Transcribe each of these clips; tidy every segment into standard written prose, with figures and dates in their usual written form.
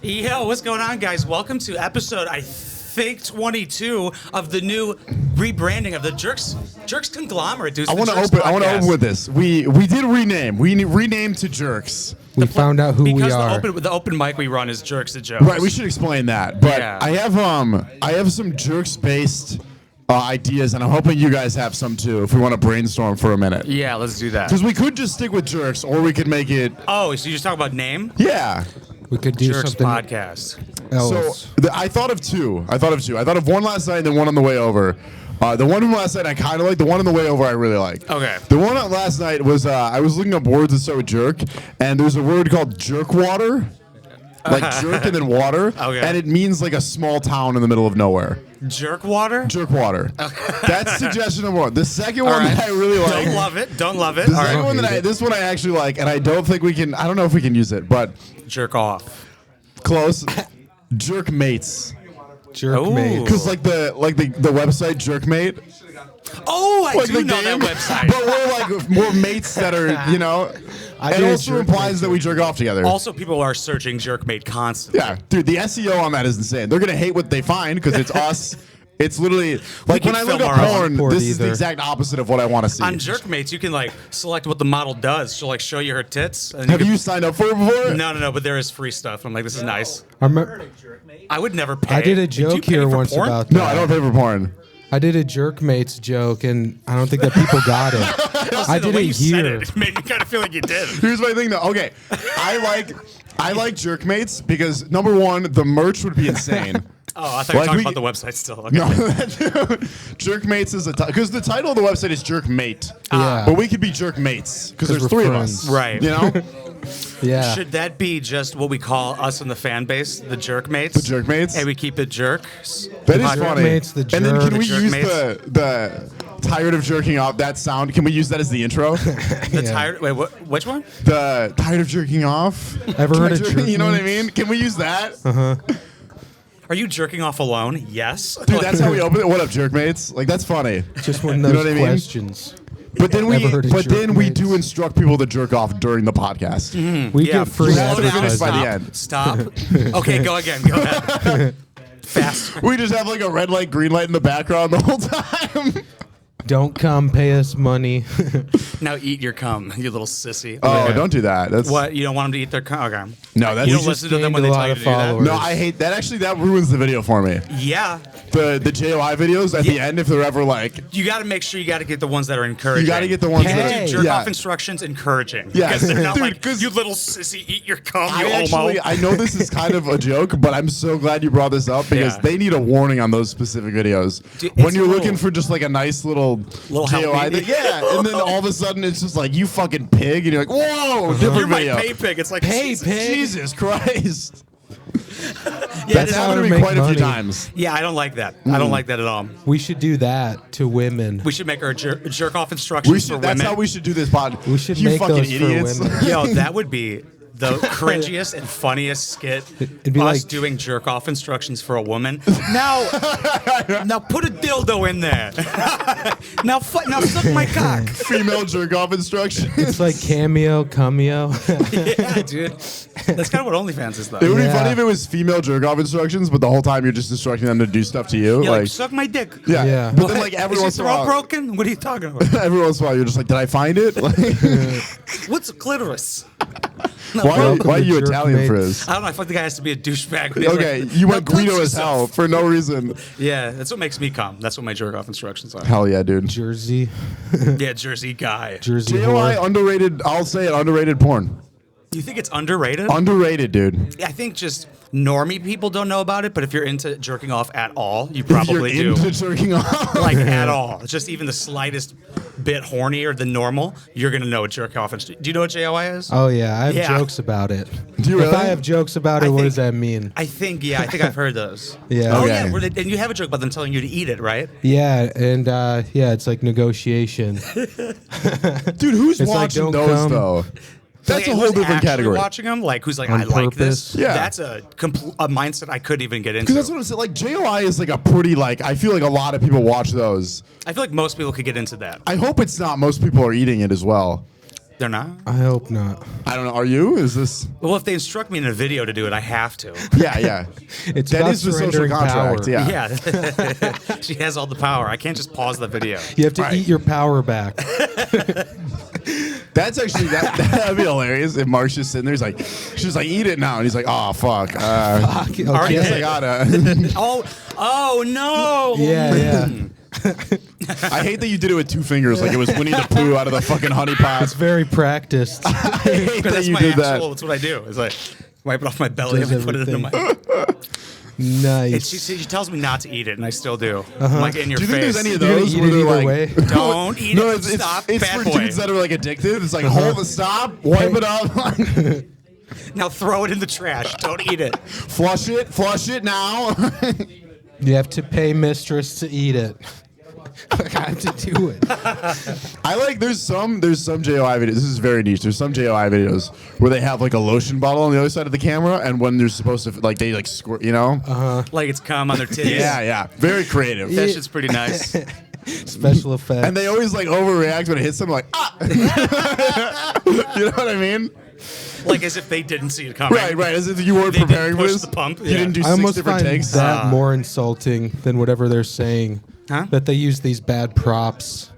Yo, what's going on, guys? Welcome to episode, I think, 22 of the new rebranding of the Jerks conglomerate. Dude. I want to open with this. We did rename. We renamed to Jerks. We found out who we are. Because the open mic we run is Jerks to Jokes. Right. We should explain that. But Yeah. I have some Jerks based ideas, and I'm hoping you guys have some too. If we want to brainstorm for a minute. Yeah, let's do that. Because we could just stick with Jerks, or we could make it. Oh, so you just talk about name? Yeah. We could do Jerks something podcast. else. So I thought of two. I thought of one last night and then one on the way over. The one from last night I kind of like. The one on the way over I really like. Okay. The one on last night was I was looking up words that start with jerk, and there's a word called jerk water, like jerk and then water, Okay. and it means like a small town in the middle of nowhere. Jerk water? Jerk water. That's suggestion number one. The second one right. that I really like. Don't love it. The All second right. one this one I actually like, and I don't think we can. I don't know if we can use it, but Jerk off. close. Jerk mates. Jerk Ooh. mates. Because like the website Jerkmate, Oh, I like do the know game, that website. but we're like mates that are It did also Jerkmate implies that we jerk off together. Also, people are searching Jerkmate constantly. Yeah, dude, the SEO on that is insane. They're gonna hate what they find because it's us. It's literally like can when I look film up our own porn, report this is the either. exact opposite of what I want to see. On Jerkmates, you can like select what the model does. She'll like show you her tits. And Have can- you signed up for it before? No, but there is free stuff. I'm like, this is nice. I would never pay. I did a Did you joke pay here for once porn? about that. No, I don't pay for porn. I did a jerk mates joke, and I don't think that people got it. I The did way it you said here. it made me kind of feel like you did. Here's my thing though. Okay, I like Jerkmates because number one, the merch would be insane. Oh, I thought you were Like, talking we- about the website still. Okay. No, Jerkmates is because the title of the website is Jerkmate. Yeah. But we could be Jerkmates because there's we're three friends. of us. Right. You know? Yeah. Should that be just what we call us in the fan base, the Jerkmates? The Jerkmates? And we keep it jerks. That is Pod- funny. Jerkmates, the And then jerk. can we The use Jerkmates. the tired of jerking off, that sound? Can we use that as the intro? The Yeah. tired. Wait, which one? The tired of jerking off? Ever Can heard I of jerk- You know what I Jerkmates? mean? Can we use that? Are you jerking off alone? Yes. Dude, that's how we open it. What up, Jerkmates? Like, that's funny. Just one of You know those what I mean? questions. But then Ever heard of we Jerkmates? do instruct people to jerk off during the podcast. We Yeah, get free slow down, advertising by the stop, end. Stop. Okay, go again. Go ahead. Fast. We just have like a red light, green light in the background the whole time. Don't come, pay us money. Now eat your cum, you little sissy. Oh, don't do that. That's What? You don't want them to eat their cum? Okay. No, that's You don't just listen to them when gained they a tell lot you of to do that? followers. No, I hate that. Actually, that ruins the video for me. Yeah. The JOI videos at the end, if they're ever like, You got to make sure you got to get the ones that are encouraging. you got to get the ones You that gotta Hey. do jerk yeah. off instructions encouraging. Yeah. Because they're not Dude, like, 'cause you little sissy, eat your cum, you I homo. actually, I know this is kind of a joke, but I'm so glad you brought this up because Yeah. they need a warning on those specific videos. Dude, When it's you're a looking little- for just like a nice little help JOI, me. yeah, and then all of a sudden it's just like you fucking pig, and you're like, whoa, different You're my video. pay pig. It's like, Pay Jesus. pig. Jesus Christ. Yeah, That's this- how happened to to me make quite a few money. times. yeah, I don't like that. I don't like that at all. We should do that to women. We should make our jerk off instructions We for should, that's women. how we should do this pod. We should you make fucking those for idiots. women. Yo, that would be the cringiest and funniest skit. It'd be us like- doing jerk off instructions for a woman. Now put a dildo in there. now suck my cock. Female jerk off instructions. It's like cameo. Yeah, dude. That's kind of what OnlyFans is, though. It would be Yeah. funny if it was female jerk off instructions, but the whole time you're just instructing them to do stuff to you. You're like, like, suck my dick. yeah. Yeah. But then like every Is your once in a throat while, broken? What are you talking about? every once in a while you're just like, did I find it? Like, What's a clitoris? why are you Jerk Italian for mates. this? I don't know. I feel like the guy has to be a douchebag. But he's Okay, like, you "Now went Guido touch as hell yourself." for no reason. Yeah, that's what makes me come. That's what my jerk off instructions are. Hell yeah, dude. Jersey. Yeah, Jersey guy. Jersey JOI whore. underrated. I'll say it. Underrated porn. You think it's underrated? Underrated, dude. I think just normie people don't know about it, but if you're into jerking off at all, you If you're probably do. into jerking off. Like at all. Just even the slightest bit hornier than normal, you're going to know what jerk off is. Do you know what JOI is? Oh yeah, I have Yeah. jokes about it. Do you If really? I have jokes about it, I what think- does that mean? I think I've heard those. Yeah. Oh, Okay. yeah. And you have a joke about them telling you to eat it, right? Yeah, and yeah, it's like negotiation. Dude, who's It's like, watching don't those come. though? That's Like, a whole who's different actually category. watching them, like who's like, On I like this. purpose? Yeah. That's a mindset I couldn't even get into. Because that's what I'm saying. Like JOI is like a pretty like. I feel like a lot of people watch those. I feel like most people could get into that. I hope it's not. Most people are eating it as well. They're not? I hope not. I don't know. Are you? Is this? Well, if they instruct me in a video to do it, I have to. Yeah. It's That about is the social surrendering contract. power. Yeah. Yeah. She has all the power. I can't just pause the video. You have to Right. eat your power back. That's actually that'd be hilarious if Mark's just sitting there. He's like, she's like, eat it now, and he's like, oh fuck. I guess I gotta. Oh no. Yeah. I hate that you did it with 2 fingers, like it was Winnie the Pooh out of the fucking honey pot. It's very practiced. I hate that That's you my did actual. that. That's what I do. It's like wipe it off my belly Does and put it into my. Nice. And she tells me not to eat it, and I still do. I'm like in your Do you think face. there's any of You're gonna those eat where it they're either like, way. Don't eat no, it. Stop. it's Bad for boy. dudes that are like addicted. It's like hold it, stop, wipe it up, Now throw it in the trash. Don't eat it. flush it now. You have to pay mistress to eat it. I have to do it. I like there's some JOI videos. This is very niche. There's some JOI videos where they have like a lotion bottle on the other side of the camera, and when they're supposed to like they like squirt, you know? Like it's cum on their titties. Yeah. Very creative. That shit's pretty nice. Special effects. And they always like overreact when it hits them, like ah. You know what I mean? Like as if they didn't see it coming. Right. As if you weren't They didn't preparing for push this. the pump. You Yeah. didn't do I 6 almost different find takes. that more insulting than whatever they're saying. Huh? That they use these bad props.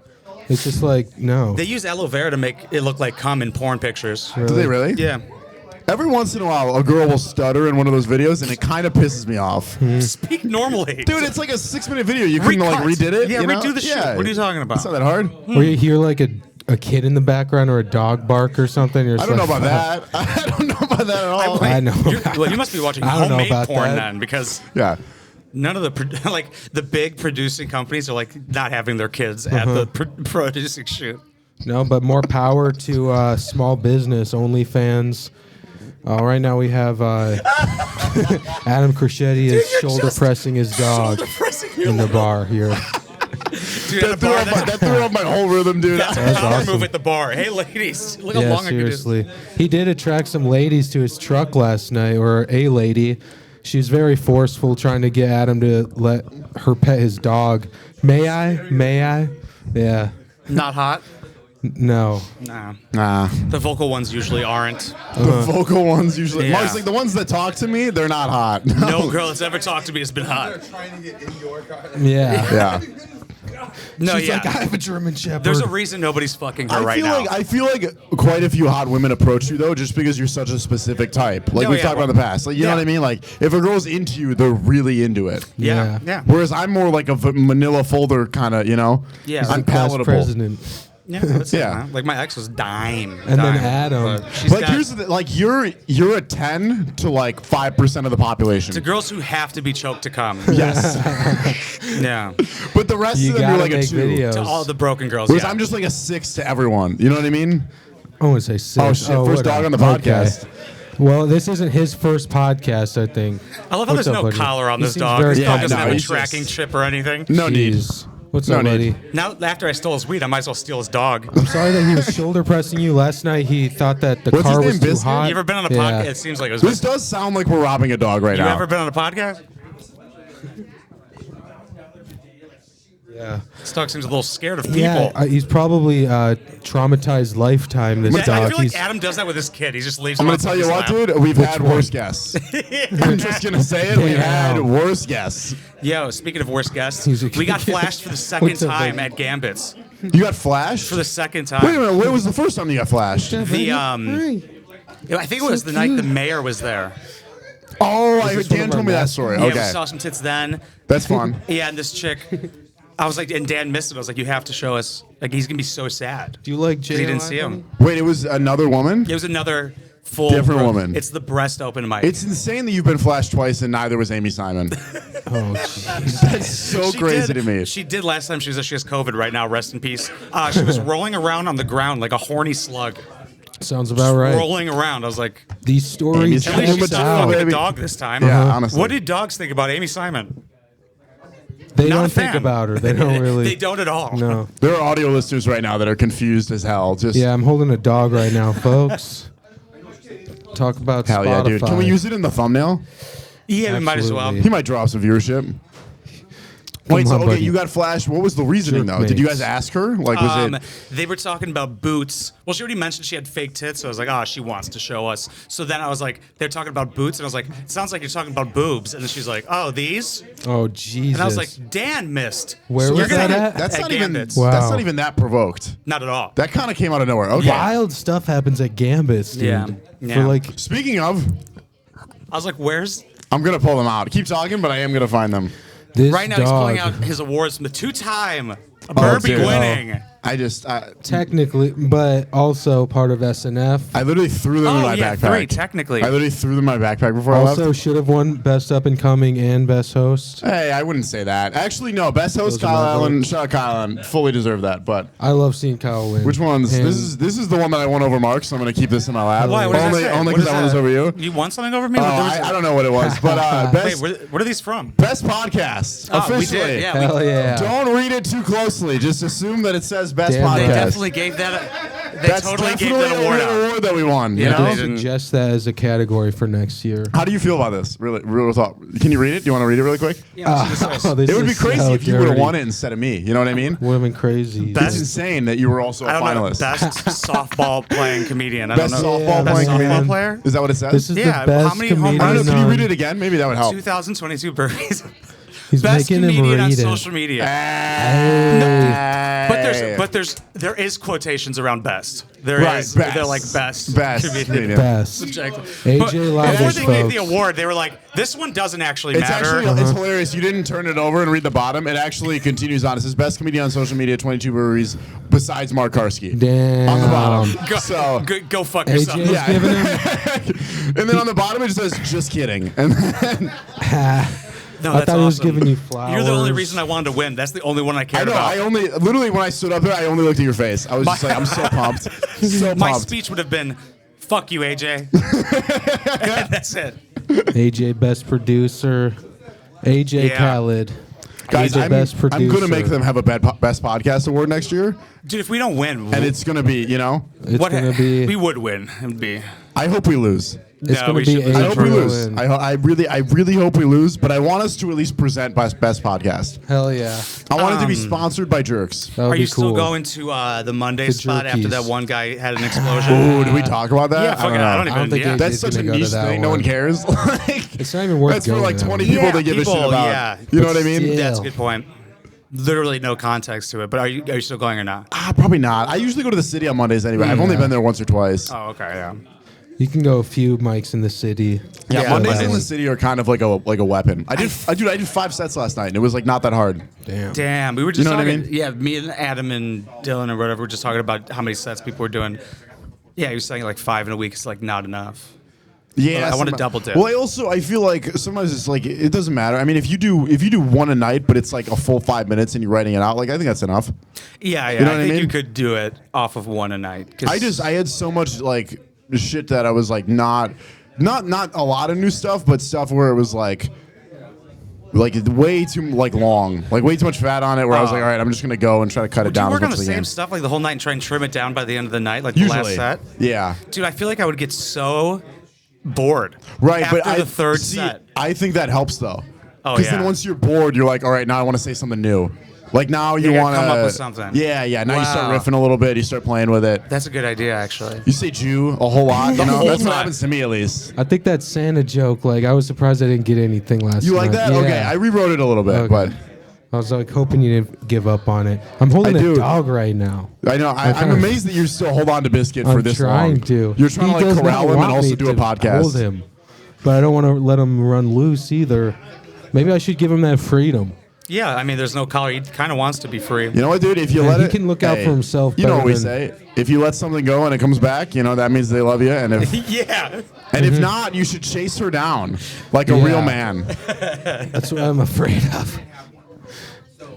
It's just like, no. They use aloe vera to make it look like cum in porn pictures. Do they really? Yeah. Every once in a while, a girl will stutter in one of those videos, and it kind of pisses me off. Speak normally. Dude, it's like a 6-minute video. You couldn't like Recut. redid it. Yeah, you know? redo the shit. What are you talking about? It's not that hard. Or you hear like a kid in the background or a dog bark or something. You're I just don't know like, about that. I don't know about that at all. I know. Well, you must be watching I don't know homemade about porn that. then, because Yeah. none of the like the big producing companies are like not having their kids at the producing shoot. No, but more power to small business, OnlyFans. Right now we have Adam Crescetti is shoulder pressing his dog in the bar here. Dude, at the bar, That threw off my whole rhythm, dude. that's a That's power awesome. move at the bar. Hey, ladies, look how Yeah, long I can do. seriously. He did attract some ladies to his truck last night, or a lady. She was very forceful, trying to get Adam to let her pet his dog. May I? Yeah. Not hot. No. Nah. Nah. The vocal ones usually aren't. The vocal ones usually. Yeah. Mark's like the ones that talk to me, they're not hot. No girl that's ever talked to me has been hot. Yeah. Yeah. No, She's yeah. like, I have a German Shepherd. There's a reason nobody's fucking her right now. I feel like quite a few hot women approach you though, just because you're such a specific type. Like No, we've yeah, talked about in the past. Like you know yeah. what I mean? Like if a girl's into you, they're really into it. yeah. Yeah. Whereas I'm more like a manila folder kind of, you know. Yeah. I'm Class palatable. president. Yeah. That's Yeah. it, man. Like my ex was dime. And then dime, Adam. but she's Like got- here's the thing, like you're a 10 to like 5% of the population. to girls who have to be choked to come. Yes. Yeah. But the rest You of them gotta are like a make 2. videos. To all the broken girls. Whereas Yeah. I'm just like a 6 to everyone. You know what I mean? I want to say 6. Oh, shit, first dog on the podcast. Well, this isn't his first podcast, I think. I love how What's there's up, no buddy? collar on He this seems dog. very This dog Yeah, doesn't no, have a he's tracking just- chip or anything. No need. Jeez. What's No up, need. buddy? Now, after I stole his weed, I might as well steal his dog. I'm sorry that he was shoulder pressing you last night. He thought that the What's his car was name, too Biscuit? hot. You ever been on a Yeah. podcast? It seems like it was. This does sound like we're robbing a dog right You now. ever been on a podcast? Yeah. This dog seems a little scared of people. Yeah, he's probably traumatized lifetime. This I dog. feel like He's Adam does that with his kid. He just leaves I'm him gonna on tell you what, somebody's lap. dude. We've had one? worse guests. I'm just gonna say it. We've had Damn. worse guests. Yo, speaking of worst guests, He's a- we got flashed for the second What's up, time baby? at Gambits. You got flashed For the second Wait a time. minute. When was the first time you got flashed? The I think it was the night the mayor was there. Oh, this Dan one of told our me that masks? story. Yeah, we Okay, saw some tits then. that's fun. Yeah, and this chick, I was like, and Dan missed it. I was like, you have to show us. Like, he's gonna be so sad. Do you like 'Cause Jay? he didn't see him. Wait, it was another woman. It was another full Different woman. It's the breast open mic. It's insane that you've been flashed twice and neither was Amy Simon. Oh, jeez. That's so She crazy did- to me. She did last time. She has COVID right now. Rest in peace. She was rolling around on the ground like a horny slug. Sounds about right. Rolling around. I was like, These stories. Amy's at least Oh, she's but not no, fucking a baby. dog this time. Yeah, honestly. What did dogs think about Amy Simon? They Not a don't think fan. about her. They don't really. They don't at all. No. There are audio listeners right now that are confused as hell. Just Yeah, I'm holding a dog right now, folks. Talk about hell Spotify. yeah, dude. Can we use it in the thumbnail? Yeah, we might as well. Absolutely. He might draw some viewership. Wait, so on, okay, buddy. you got flashed. What was the reasoning though? Did you guys ask her? Like, was it? They were talking about boots. Well, she already mentioned she had fake tits, so I was like, oh, she wants to show us. So then I was like, they're talking about boots, and I was like, it sounds like you're talking about boobs. And then she's like, oh, these? Oh, Jesus. And I was like, Dan missed. Where So was you're gonna that get at? That's not even. Gambits. Wow. That's not even that provoked. Not at all. That kind of came out of nowhere. Okay. Wild stuff happens at Gambits, dude. Yeah. For Yeah. like, Speaking of, I was like, where's... I'm gonna pull them out. Keep talking, but I am gonna find them. this Right now dog. he's pulling out his awards from the two-time Burpee dude. winning. I just, Technically, but also part of SNF. I literally threw them in Oh, my yeah, backpack. 3, technically. I literally threw them in my backpack before I Also left. should have won Best Up and Coming and Best Host. Hey, I wouldn't say that. Actually, no. Best host Those are Kyle my Allen. Shout out Kyle Allen. Fully deserved that. But I love seeing Kyle win. which ones? And This is the one that I won over Mark, so I'm gonna keep this in my lab. Why? What does only that say? only What because is I won that? this over you. You won something over me? Oh, What was I it? don't know what it was, but Wait, best what are these from? best podcast Oh, we officially. did, yeah. Hell yeah. Don't read it too closely. Just assume that it says best Damn podcast. They right. definitely gave that. They That's totally gave definitely that award an out. award that we won. You Yeah, know? they I didn't- suggest that as a category for next year. How do you feel about this? Really, real talk. Can you read it? Do you want to read it really quick? Oh, this It would be is crazy so if you would have dirty. won it instead of me. You know what I mean? Would have been crazy. Best- It's insane that you were also a I don't know. finalist. Best softball playing comedian. I Best don't know. softball Yeah, playing man. comedian. Softball player? Is that what it says? This is Yeah, the how best many home comedian I don't know. runs Can you on- read it again? Maybe that would help. 2022 burpees. He's Best making him comedian on read it. social media. But there is quotations around best. There Right, is. best. They're like best. Best comedian. comedian. Best. Subjective. AJ But Leidig, before they gave the folks. award, they were like, "This one doesn't actually It's matter." actually it's hilarious. You didn't turn it over and read the bottom. It actually continues on. It says best comedian on social media, 22 breweries besides Mark Carsky. Damn. On the bottom. Go, So go fuck yourself. AJ was Yeah. giving him. and then on the bottom it just says just kidding. And then No, I that's thought he was awesome. giving you flowers. You're the only reason I wanted to win. That's the only one I I cared know. about. I only literally when I stood up there, I only looked at your face. I was just like, I'm so pumped, so My pumped. speech would have been, "Fuck you, AJ." That's it. AJ Best Producer. AJ Yeah. Khaled. Guys, AJ I'm Best Producer. gonna make them have a best podcast award next year, Dude, if we don't win, and it's gonna be, you know, It's what gonna be. we would win. It would be. I hope we lose. It's No, gonna we be should lose. I hope we April lose. and- I really hope we lose, but I want us to at least present best podcast. Hell yeah. I want it to be sponsored by Jerks. That would Are be you still cool. going to the Monday The spot after Jerkies. that one guy had an explosion? Oh, did we talk about that? Yeah, fuck it. I don't I don't even. think Yeah. AJ That's He's such a gonna go to niche that thing. No one one. cares. Like, It's not even worth that's for going like to. 20 people Yeah, that give a shit people, about. yeah. You know what I mean? Still. That's a good point. Literally no context to it. But are you still going or not? Probably not. I usually go to the city on Mondays anyway. I've only Yeah. been there once or twice. Oh, okay, yeah. You can go a few mics in the city. Yeah, Yeah, Mondays Mondays. in the city are kind of like a weapon. I did 5 sets last night, and it was like not that hard. Damn. Damn, we were just You know what I talking. mean? Yeah, me and Adam and Dylan or whatever were just talking about how many sets people were doing. Yeah, he was saying like 5 in a week is like not enough. Yeah, I wanna someti- double dip. Well, I feel like sometimes it's like it doesn't matter. I mean, if you do one a night, but it's like a full 5 minutes and you're writing it out, like I think that's enough. Yeah, know what I I think mean? you could do it off of one a night. 'Cause I had so much like shit that I was like not a lot of new stuff, but stuff where it was like way too like long, like way too much fat on it. Where I was like, all right, I'm just gonna go and try to cut it do you down as work on much the as I same can. stuff like the whole night and try and trim it down by the end of the night, like Usually, the last set? yeah, Dude, I feel like I would get so bored. right. After but I the third see, set. I think that helps though. Oh, Because then yeah. once you're bored, you're like, all right, now I want to say something new. Like now you gotta want to come up with something. Yeah. Now you start Wow. riffing a little bit. You start playing with it. That's a good idea, actually. You say Jew a whole lot. You know, whole that's what time. happens to me at least. I think that Santa joke, like, I was surprised I didn't get anything last You night. like that? Yeah. Okay, I rewrote it a little bit, Okay. but I was like hoping you didn't give up on it. I'm holding I a do. dog right now. I know I'm kinda- amazed that you still hold on to Biscuit for I'm this trying long. to. You're trying He to like does not corral him and want also me do a to podcast. Hold him, but I don't want to let him run loose either. Maybe I should give him that freedom. Yeah, I mean, there's no collar. He kind of wants to be free. You know what, dude? If you Yeah, let he it, can look out for himself You know what better we than- say? If you let something go and it comes back, you know that means they love you. And if Yeah. if not, you should chase her down like a Yeah. real man. That's what I'm afraid of.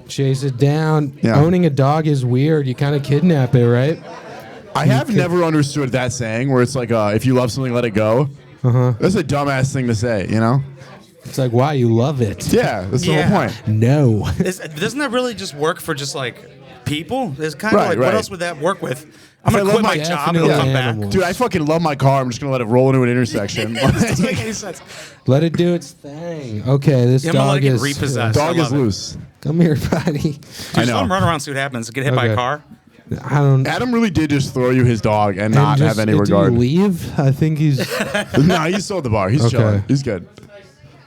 Chase it down. Yeah. Owning a dog is weird. You kind of kidnap it, right? I have never understood that saying where it's like, if you love something, let it go. That's a dumbass thing to say, you know? It's like, why you love it? Yeah, that's the Yeah. whole point. No. Doesn't that really just work for just like People? There's kind of Right, like, right. what else would that work with? I'm If I gonna love quit my my- job and Definitely come back. animals. Dude, I fucking love my car. I'm just gonna let it roll into an intersection. Doesn't make any sense. Let it do its thing. Okay, this Yeah, I'm gonna let dog it get is repossessed. Dog I is love it. loose. Come here, buddy. Dude, I just know. let him run around, see what happens. Get hit by a Okay. car. I don't. Adam really did just throw you his dog and not just, have any did he regard. leave? I think he's. No, he sold the bar. He's Okay. chilling. He's good.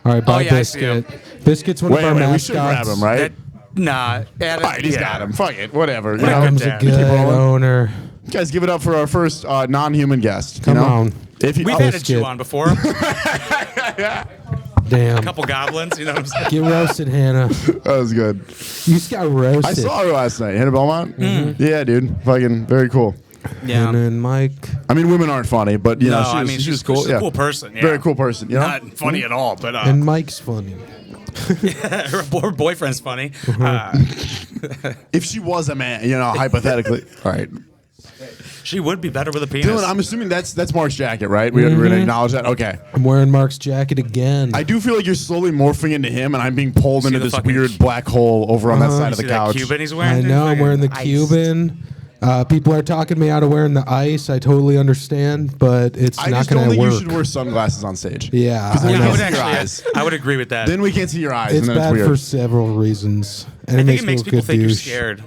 All right, bye, yeah, I see him. Biscuit. Biscuit's one Wait, of our we mascots. should grab him, right? Nah. Adam, All right, he's yeah. got him. Fuck it. Whatever. You What a know? good Adam's a dad. good Keep rolling. owner. You guys give it up for our first non-human guest. Come you know? on. If you, We've oh, had a Biscuit. Jew on before. Damn. Couple goblins, you know what I'm saying? Get roasted, Hannah. that was good. You just got roasted. I saw her last night. Hannah Belmont? Yeah, dude. Fucking very cool. Yeah. And then Mike. I mean, women aren't funny, but you know, No, she I was, mean, she was cool. she's a yeah. cool person. Yeah. Very cool person. You know? Not funny at all, but And Mike's funny. her boyfriend's funny. If she was a man, you know, hypothetically. All right. She would be better with a penis. Dylan, I'm assuming that's Mark's jacket, right? We're going to acknowledge that? Okay. I'm wearing Mark's jacket again. I do feel like you're slowly morphing into him, and I'm being pulled See into the this fucking- weird black hole over on that side of See the that couch. Cuban he's wearing? I dude? know I'm Fucking wearing the iced. Cuban. People are talking me out of wearing the ice. I totally understand, but it's I not just going don't to think work. you should wear sunglasses on stage. Yeah, 'Cause then I we Yeah, I know. would can't see your actually. eyes. I would agree with that. Then we can't see your eyes, It's and then bad it's for weird. several reasons, and I think makes it me makes look people good think you're douche. scared.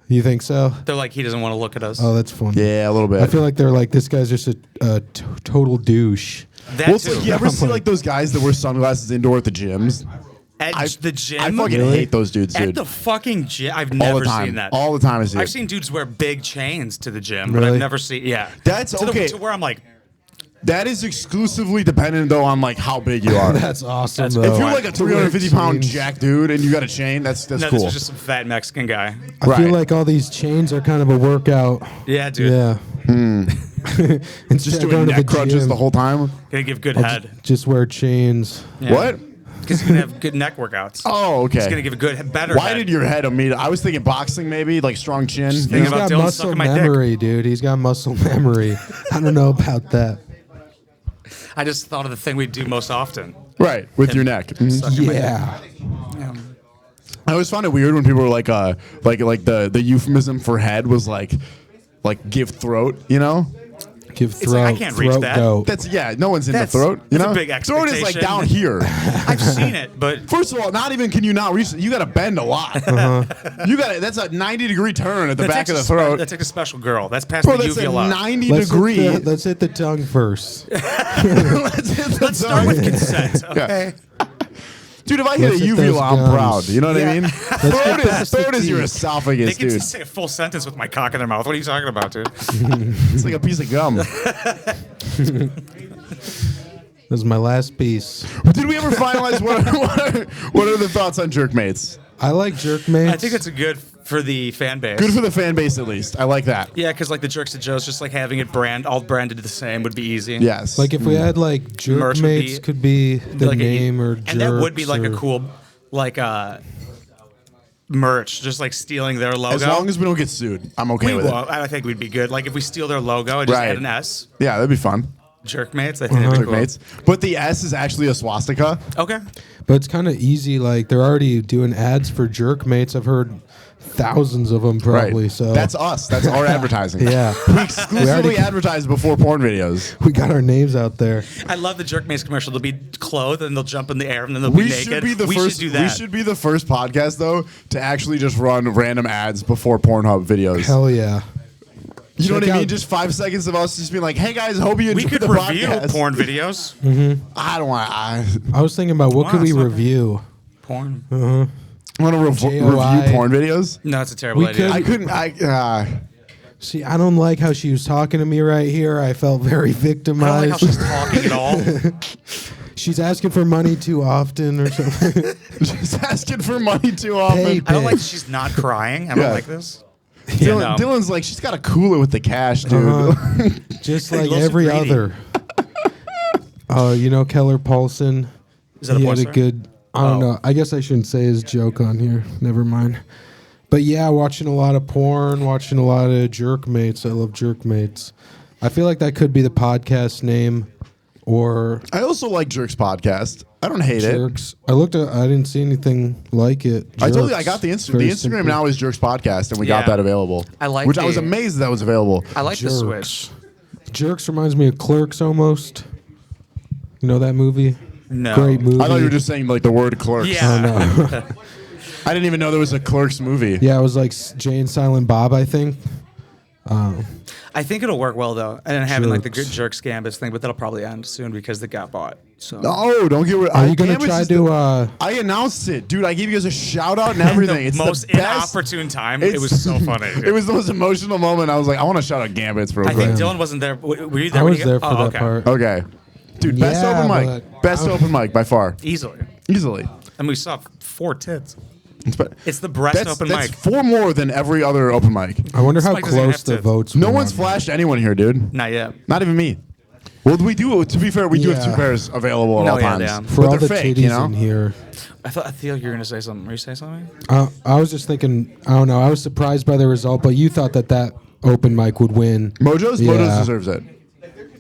You think so? They're like, he doesn't want to look at us. Oh, that's funny. Yeah, a little bit. I feel like they're like, this guy's just a total douche. That Well, it's too. like, you ever see like those guys that wear sunglasses indoor at the gyms? At the gym. I fucking Really? hate those dudes, At dude. the fucking gym. I've All never the time. seen that. All the time I see I've it. seen dudes wear big chains to the gym, but Really? I've never seen. Yeah, That's to okay. to where I'm like, That is exclusively dependent though on like how big you are. That's awesome. That's- though. If you're like a To wear 350-pound chains. jack dude and you got a chain, that's no, cool. this is just some fat Mexican guy. I feel Right. like all these chains are kind of a workout. Yeah, dude. Yeah. Instead just of doing going to neck crunches gym, the whole time. Gonna give good head. Just wear chains. Yeah. What? Because he's gonna have good neck workouts. Oh, okay. He's gonna give a good, better. Why head. did your head immediately? I was thinking boxing, maybe like strong chin. thinking He's about got Dylan muscle sucking my dick. memory, dude. He's got muscle memory. I don't know about that. I just thought of the thing we do most often. Right, with your neck. Mhm. Sucking my dick. Yeah. I always found it weird when people were like the euphemism for head was like give throat, you know? Give It's throat. like, I can't reach throat that. goat. That's no one's in That's- the throat, you that's a know? big Throat is like expectation. down here. I've seen it, but First of all, not even can you not reach it. You got to bend a lot. You got that's a 90-degree turn at the that back takes of the a throat. that takes a special girl. That's past Bro, the that's a uvula. 90-degree. Let's hit the tongue first. Let's start with consent, okay? Dude, if I hit Let's a hit those uvula, I'm gums. proud. You know what I mean? Throat get past the throat is your teeth. esophagus, They can dude. just say a full sentence with my cock in their mouth. What are you talking about, dude? It's like a piece of gum. This is my last piece. Did we ever finalize what are the thoughts on Jerkmates? I like jerk mates. I think that's a good for the fan base. Good for the fan base, at least. I like that. Yeah, because like the Jerks to Joes, just like having it all branded the same would be easy. Yes. like if we had like jerk Merch would mates be- could be the Like name or and that would be jerks like a or- cool like merch, just like stealing their logo. as long as we don't get sued, I'm okay we with won't. I think we'd be good. Like if we steal their logo and just Right. add an S, it. Yeah, that'd be fun. Jerkmates. I think that'd be cool. Jerkmates. But the S is actually a swastika. Okay. But it's kind of easy. Like they're already doing ads for jerk mates. I've heard thousands of them probably. Right. So That's us. That's our advertising. Yeah. We exclusively advertise before porn videos. we got our names out there. I love the Jerkmates commercial. They'll be clothed and they'll jump in the air and then they'll be We naked. should be the we first. should do that. We should be the first podcast though to actually just run random ads before Pornhub videos. Hell yeah. You know what Check I mean? out- Just 5 seconds of us just being like, "Hey guys, hope you We enjoyed could the review podcast." porn videos. I don't want. I I was thinking about what Wow, could we it's not- review. Porn. want to review JOI. porn videos. No, it's a terrible We idea. could- I couldn't. See, I don't like how she was talking to me right here. I felt very I don't like victimized. how she's talking at all. She's asking for money too often or something. just asking for money too often. Hey, I don't like bitch. she's not crying. I don't Yeah. like this. Dylan, no. Dylan's like, she's got a cooler with the cash, dude. Just Hey, like Los every Greedy. other. You know Keller Paulson. Is that a He porn had a star? good. I don't Oh. know. I guess I shouldn't say his joke on here. Never mind. But yeah, watching a lot of porn, watching a lot of jerk mates. I love jerk mates. I feel like that could be the podcast name, or I also like Jerk's podcast. I don't hate it. Jerks. I didn't see anything like it. I told you Jerks. I got the Very Instagram simple. now is Jerks Podcast, and we got Yeah. that available. I like which I was the- amazed that was available. I like the Jerks. Switch. Jerks reminds me of Clerks almost. You know that movie? No. Great movie. I thought you were just saying like the word Clerks. Yeah. Oh, no. I didn't even know there was a Clerks movie. Yeah, it was like Jay and Silent Bob, I think. I think it'll work well though, and then having like the Jerks. good Jerks Gambits thing, but that'll probably end soon because they got bought. So No, don't get rid. Are you gonna try to? I announced it, dude. I gave you guys a shout out and everything. the It's most the best. inopportune time. It's- It was so funny. It was the most emotional moment. I was like, I want to shout out Gambits real I quick. think Dylan wasn't there. Were you there? I when was you there got- for oh, that okay. part. Okay, dude. Best Yeah, open mic. but- Best open mic by far. Easily. Easily. And we saw 4 tits. But It's the breast that's open that's mic. 4 more than every other open mic. I wonder how Spike doesn't close have the to- votes. No were one's on flashed anyone here, dude. Not yet. Not even me. Well, we do. To be fair, we do have Yeah. 2 pairs available at No, all yeah, times. yeah. that. For But all they're the fake, titties you know. in here. I feel like you were gonna say something. Were you saying something? I was just thinking. I don't know. I was surprised by the result, but you thought that open mic would win. Mojo's Yeah. deserves it.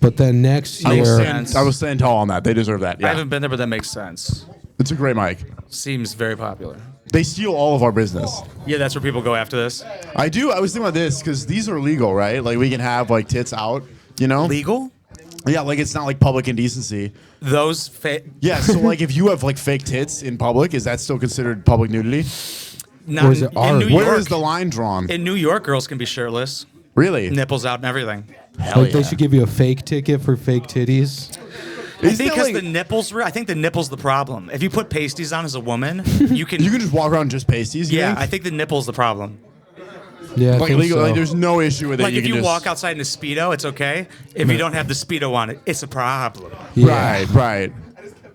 But then next Makes year, sense. I was staying tall on that. They deserve that. I Yeah, haven't been there, but that makes sense. it's a great mic. Seems very popular. They steal all of our business. Yeah, that's where people go after this. I do. I was thinking about this because these are legal, right? Like we can have like tits out. You know? Legal? Yeah, like it's not like public indecency. Those Yeah, so like if you have like fake tits in public, is that still considered public nudity? not Or is it in art? New York. Where is the line drawn? In New York, girls can be shirtless, Really? nipples out, and everything. Hell like they yeah. should give you a fake ticket for fake titties. I Is think that, because like- the nipples. I think the nipples the problem. If you put pasties on as a woman, you can. You can just walk around just pasties. You yeah, think? I think the nipples the problem. Yeah, I like think legal. so. Like there's no issue with it. Like if can you just, walk outside in a speedo, it's okay. If you don't have the speedo on it, it's a problem. Yeah. Right.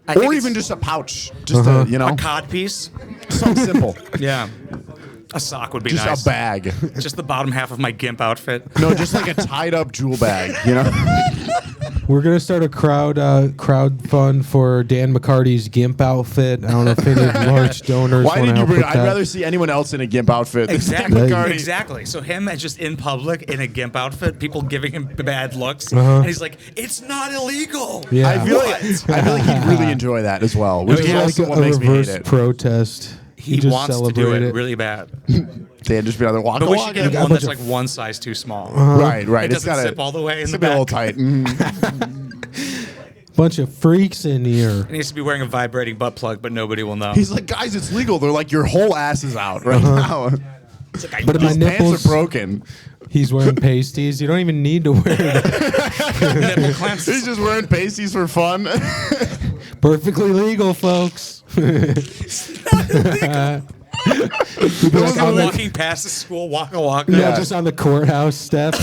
I think Or it's even just a pouch, just a you know, a cod piece. something simple, Yeah, a sock would be just nice. a bag. Just the bottom half of my gimp outfit. No, just like a tied up jewel bag. You know. We're gonna start a crowd fund for Dan McCarty's gimp outfit. I don't know if any large donors Why want did to you help bring? with I'd that. rather see anyone else in a gimp outfit. than Dan Exactly. McCarty. Exactly. So him as just in public in a gimp outfit, people giving him bad looks, Uh-huh. and he's like, "It's not illegal." Yeah. I feel like he'd really enjoy that as well, which It's is like also what a makes me hate reverse it. protest. He just wants to do celebrate it really bad, Dan just be out there walking. but we should get him got a one bunch that's of- like one size too small. Right. It It's doesn't got zip all the way in it's the a bit a little back. tight. Mhm. Bunch of freaks in here. He needs to be wearing a vibrating butt plug, but nobody will know. He's like, guys, it's legal. They're like, your whole ass is out right now. But my His nipples pants are broken. He's wearing pasties. You don't even need to wear them. Nipple clamps. He's just wearing pasties for fun. Perfectly legal, folks. Those I'm are the- walking past the school, waka. Yeah, just on the courthouse steps.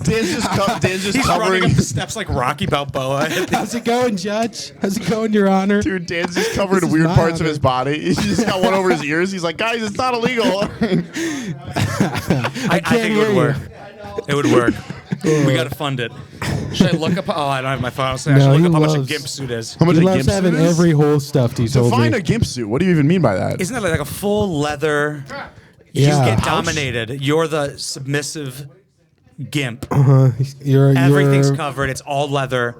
Dan's just He's running covering. up the steps like Rocky Balboa. How's it going, Judge? How's it going, Your Honor? Dude, Dan's just covered This is weird my parts of honor. his body. He's just got one over his ears. He's like, guys, it's not illegal. I think it hear would you. work. It would work. We gotta fund it. Should I look up? Oh, I don't have my phone. I was saying I No, should he look up how much a loves- gimp suit is. How much He a loves gimp suit having is? every hole stuffed, he told Define me. a gimp suit. What do you even mean by that? Isn't that like a full leather? Yeah. You get Ouch. dominated. You're the submissive gimp. You're, Everything's covered. It's all leather.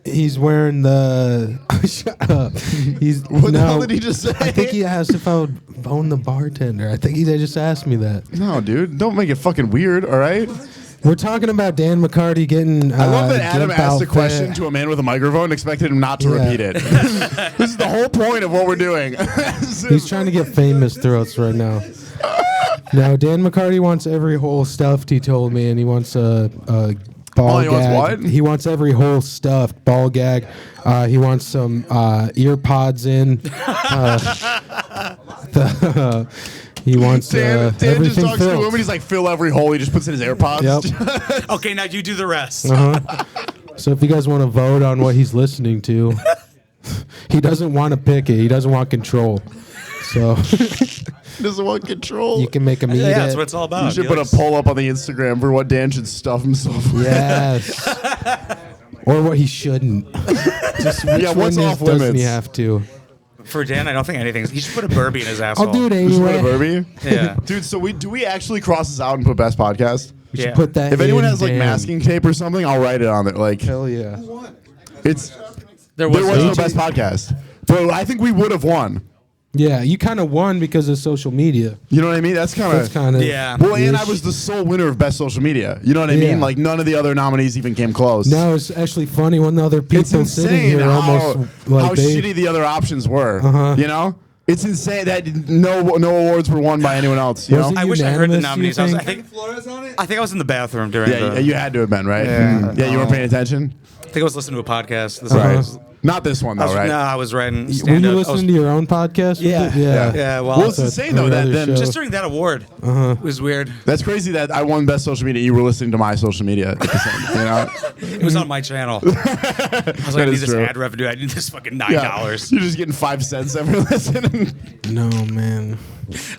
He's wearing the. Shut up. He's What the no, hell did he just say? I think he asked if I would bone the bartender. I think he just asked me that. No, dude. Don't make it fucking weird, all right? We're talking about Dan McCarty getting. I love that Adam gimp asked a outfit. question to a man with a microphone and expected him not to Yeah. repeat it. This is the whole point of what we're doing. He's trying to get famous throats right now. No, Dan McCarty wants every hole stuffed. He told me, and he wants a ball Oh, he wants gag. what? He wants every hole stuffed. Ball gag. He wants some ear pods in. He wants Dan just everything talks to a filled. woman. He's like, fill every hole. He just puts in his AirPods. Yep. Okay, now you do the rest. So if you guys want to vote on what he's listening to, he doesn't want to pick it. He doesn't want control. So Doesn't want control. you can make him eat Yeah, it. that's what it's all about. You should He put a likes- poll up on the Instagram for what Dan should stuff himself with. Yes. Or what he shouldn't. Just which Yeah, what's one off doesn't limits? he have to? For Dan, I don't think anything's. He should put a Burby in his asshole. I'll do it Just put a anyway. Burby? Yeah. Dude, so do we actually cross this out and put best podcast? We should Yeah. put that If anyone in, has like Dan. masking tape or something, I'll write it on there. Like Hell yeah. it's There There was was no- no best podcast. But I think we would have won. Yeah, you kind of won because of social media. You know what I mean? That's kind That's of. kind of Yeah. Well, and I was the sole winner of best social media. You know what I Yeah. mean? Like none of the other nominees even came close. No, it's actually funny when the other It's people sitting insane here how, almost like how they. shitty the other options were. Uh-huh. You know? It's insane that no awards were won by anyone else. You Was know? it I wish I heard the unanimous, nominees. you I think? think Flores on it? I think I was in the bathroom during Yeah, the. you had to have been right. Yeah. Yeah, you weren't paying attention. I think I was listening to a podcast. This Right. was- Not this one I though, was, right? No, I was writing Were stand you up. listening to your own podcast? with Yeah. it? Yeah. Yeah, well, Well, it's So insane though that another then show. just during that award, it was weird. that's crazy that I won best social media. You were listening to my social media at the same. You know? It was on my channel. I was like, I need is this true. ad revenue. I need this fucking $9. You're just getting 5 cents every listen. No, man.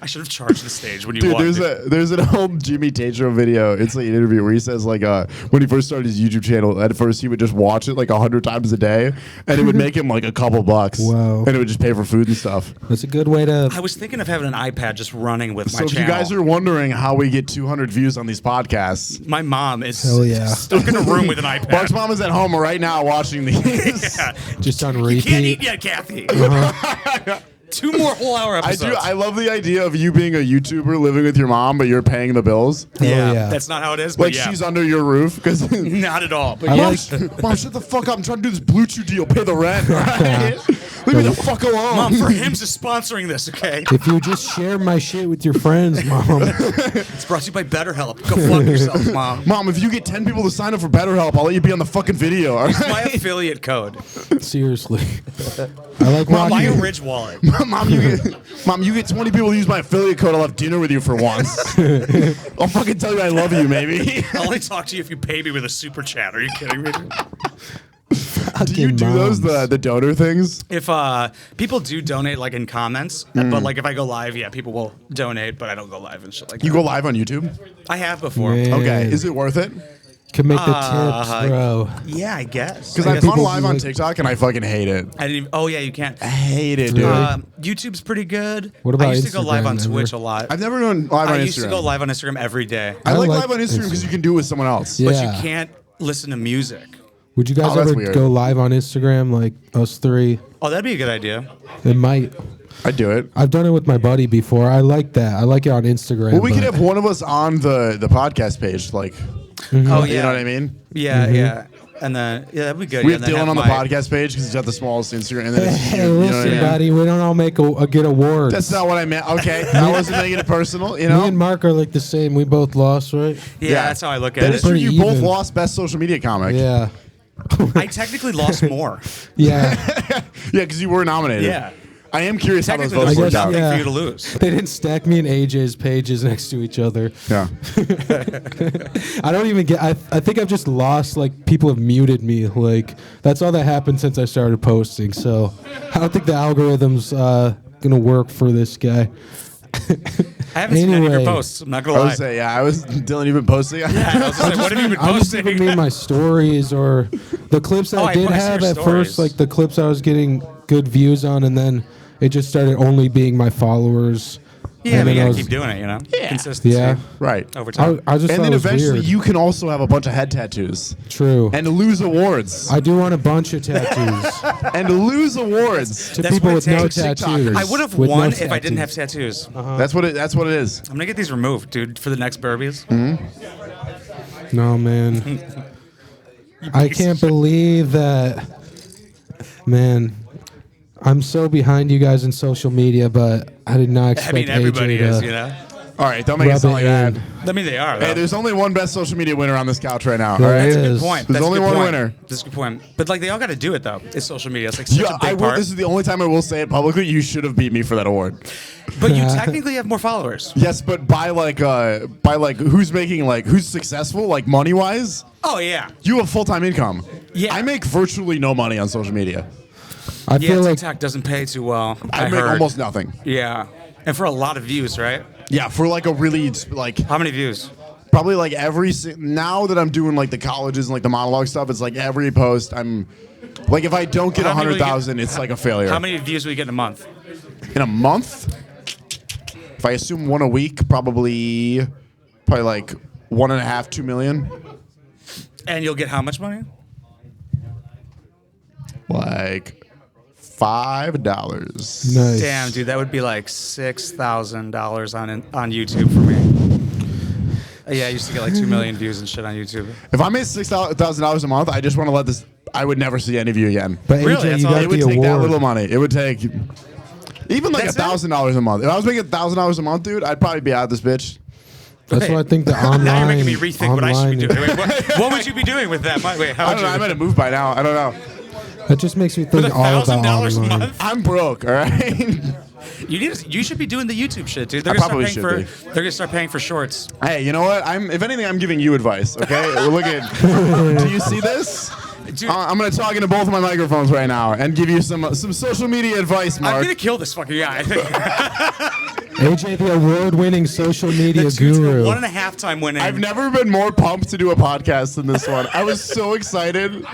I should have charged the stage when you Dude, won. there's an old Jimmy Tatro video. It's like an interview where he says like when he first started his YouTube channel, at first he would just watch it like 100 times a day, and it would make him like a couple bucks. Wow. And it would just pay for food and stuff. That's a good way to. I was thinking of having an iPad just running with my So if channel. you guys are wondering how we get 200 views on these podcasts, My mom is Hell yeah. stuck in a room with an iPad. Mark's mom is at home right now watching these. Yeah. Just on You can't eat repeat. yet, Kathy. 2 more whole hour I episodes. do. I love the idea of you being a YouTuber living with your mom, but you're paying the bills. yeah, yeah. that's not how it is. But Like yeah. she's under your roof because. Not at all. But I yeah. like- Mom, shut the fuck up! I'm trying to do this Blue Chew deal. Pay the rent. Right? Leave me the fuck alone. Mom, for him's is sponsoring this, okay? If you just share my shit with your friends, mom. It's brought to you by BetterHelp. Go fuck yourself, Mom. Mom, if you get 10 people to sign up for BetterHelp, I'll let you be on the fucking video. All My right? affiliate code. Seriously. I like Mom, Buy watching. a Ridge wallet. Mom, you get 20 people to use my affiliate code. I'll have dinner with you for once. I'll fucking tell you I love you, maybe. I'll only talk to you if you pay me with a super chat. Are you kidding me? Do you do those the donor things? If people do donate like in comments, but like if I go live, yeah, people will donate, but I don't go live and shit like You that. go live on YouTube? I have before. Man. Okay. Is it worth it? Can make the tips, bro. Yeah, I guess. Because I I've guess gone people live do on like- TikTok and I fucking hate it. I didn't even, oh yeah, you can't. I hate it, dude. YouTube's pretty good. What about I used to go live Instagram, on Twitch ever? a lot. I've never done live on I Instagram. used to go live on Instagram every day, I like like live on Instagram because you can do it with someone else. Yeah. but you can't listen to music. Would you guys Oh, that's ever weird. go live on Instagram like us three? Oh, that'd be a good idea. It might. I do it. I've done it with my buddy before. I like that. I like it on Instagram. Well, we could but- have one of us on the podcast page, like, Oh yeah, you know what I mean? Yeah, yeah. And then yeah, that'd be good. We yeah, have and then Dylan on the my- podcast page because he's got the smallest Instagram. And then it's Hey, you, you know what I listen, mean? buddy. We don't all make get awards. That's not what I meant. Okay, I wasn't making it personal. You Me know? and Mark are like the same. We both lost, right? Yeah, that's how I look That at is it. true. Pretty You both even. lost best social media comic. Yeah. I technically lost more. Yeah. Yeah, because you were nominated. Yeah. I am curious how those Technically, votes there's worked guess, out. nothing yeah. for you to lose. They didn't stack me and AJ's pages next to each other. Yeah. I don't even get. I think I've just lost. Like people have muted me. Like that's all that happened since I started posting. So I don't think the algorithm's gonna work for this guy. I haven't seen any of your Anyway. posts. I'm not I gonna lie. was saying, yeah, I was Dylan. You've been posting. I was just like, what have you been I just even posting? mean my stories or the clips that Oh, I did I see have your at stories. first. Like the clips I was getting good views on, and then it just started only being my followers. Yeah, And but you then I gotta was- keep doing it, you know? Consistency. Yeah. Right. Over time. I just And thought then it was eventually weird. you can also have a bunch of head tattoos True. and lose awards. I do want a bunch of tattoos. And lose awards. To That's people what with it no takes. tattoos. I would have With no won if I didn't have tattoos. tattoos. That's what it is. I'm gonna get these removed, dude, for the next Burbies. No, man. I can't believe that. Man, I'm so behind you guys in social media, but I did not I expect mean, everybody AJ is, to you know? All right, don't make it rub sound it like that. in. I mean, they are. Hey, though. there's only one best social media winner on this couch right now. There all right. is. That's a good point. There's That's a only good one point. winner. That's a good point. But like, they all got to do it though. It's social media. It's like such Yeah, a big I will, part. this is the only time I will say it publicly. You should have beat me for that award. But you technically have more followers. Yes, but by who's making who's successful money wise. Oh yeah. You have full time income. Yeah. I make virtually no money on social media. I Yeah, feel like TikTok doesn't pay too well. I make heard. almost nothing. Yeah. And for a lot of views, right? Yeah, for a really How many views? probably now that I'm doing the colleges and the monologue stuff, it's every post I'm if I don't get How many will you 100,000, it's a failure. How many views will you get in a month? In a month? If I assume one a week, probably 1.5, 2 million. And you'll get how much money? like $5. Nice. Damn, dude, that would be like $6,000 on YouTube for me. Yeah, I used to get like 2 million views and shit on YouTube. If I made $6,000 a month, I just want to let this. I would never see any of you again. But Really? AJ, That's you all- got It would the take that award. little money. It would take even like That's it? $1,000 a month. If I was making $1,000 a month, dude, I'd probably be out of this bitch. That's Wait. why I think the online. Now you're making me rethink what I should be online- doing. Wait, what would you be doing with that? Wait, how I would don't know. I you? might have moved by now. I don't know. That just makes me With think all about $1,000 a online. month? I'm broke. All right. You should be doing the YouTube shit, dude. I They're probably gonna start paying should for. They're gonna start paying for shorts. Hey, you know what? If anything, I'm giving you advice. Okay. Look at. Do you see this? Dude, I'm gonna talk into both of my microphones right now and give you some social media advice, I'm Mark. gonna kill this fucking guy. I think. AJ, the award-winning social media The dude's guru. 1.5 time winning. I've never been more pumped to do a podcast than this one. I was so excited.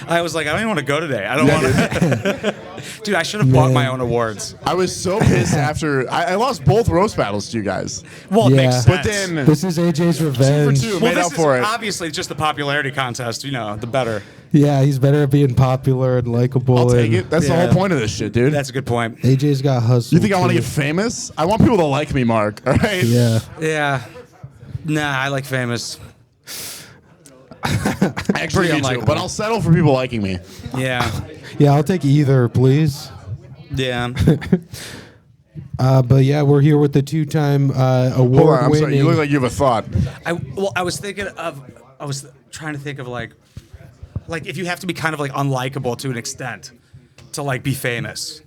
I was like, I don't even want to go today. I don't want to. Dude, I should have bought my Man. own awards. I was so pissed after I lost both roast battles to you guys. Well, it Yeah. makes sense. But then This is AJ's revenge. 2 well, made this up is for it. obviously just the popularity contest. You know, the better. Yeah, he's better at being popular and likable. I'll take and it. That's the Yeah. whole point of this shit, dude. That's a good point. AJ's got hustle. You think I want to too. get famous? I want people to like me, Mark. All right. Yeah. Yeah. Nah, I like famous. Actually, Pretty me too, unlikable. but I'll settle for people liking me. Yeah. Yeah, I'll take either, please. Yeah. But yeah, we're here with the two-time Hold on, award I'm sorry. winning. You look like you have a thought. I was thinking of. I was trying to think of like if you have to be kind of like unlikable to an extent to like be famous.